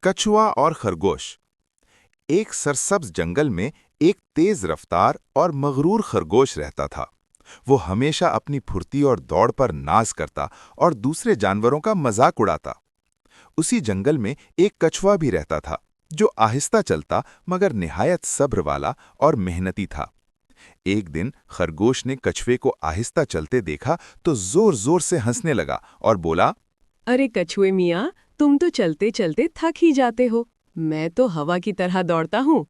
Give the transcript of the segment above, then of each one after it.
कछुआ और खरगोश। एक सरसब्ज जंगल में एक तेज रफ्तार और मगरूर खरगोश रहता था। वो हमेशा अपनी फुर्ती और दौड़ पर नाज करता और दूसरे जानवरों का मजाक उड़ाता। उसी जंगल में एक कछुआ भी रहता था, जो आहिस्ता चलता मगर निहायत सब्र वाला और मेहनती था। एक दिन खरगोश ने कछुए को आहिस्ता चलते देखा तो जोर जोर से हंसने लगा और बोला, अरे कछुए मियाँ, तुम तो चलते चलते थक ही जाते हो। मैं तो हवा की तरह दौड़ता हूँ।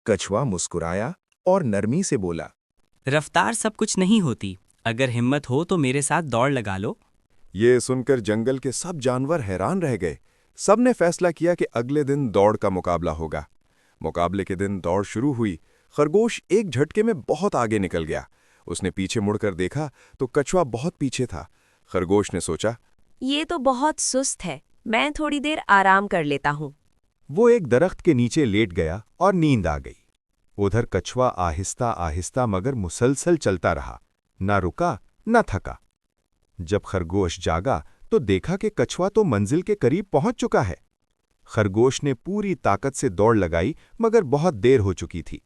कछुआ मुस्कुराया और नरमी से बोला, रफ्तार सब कुछ नहीं होती। अगर हिम्मत हो तो मेरे साथ दौड़ लगा लो। ये सुनकर जंगल के सब जानवर हैरान रह गए। सबने फैसला किया कि अगले दिन दौड़ का मुकाबला होगा। मुकाबले के दिन दौड़ शुरू हुई। खरगोश एक झटके में बहुत आगे निकल गया। उसने पीछे मुड़कर देखा तो कछुआ बहुत पीछे था। खरगोश ने सोचा, ये तो बहुत सुस्त है, मैं थोड़ी देर आराम कर लेता हूँ। वो एक दरख्त के नीचे लेट गया और नींद आ गई। उधर कछुआ आहिस्ता आहिस्ता मगर मुसलसल चलता रहा, ना रुका न थका। जब खरगोश जागा तो देखा कि कछुआ तो मंजिल के करीब पहुंच चुका है। खरगोश ने पूरी ताकत से दौड़ लगाई मगर बहुत देर हो चुकी थी।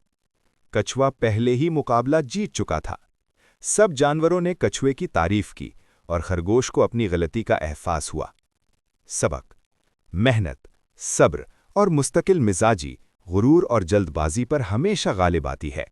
कछुआ पहले ही मुकाबला जीत चुका था। सब जानवरों ने कछुए की तारीफ की और खरगोश को अपनी गलती का एहसास हुआ। सबक: मेहनत, सब्र और मुस्तकिल मिजाजी गुरूर और जल्दबाजी पर हमेशा गालिब आती है।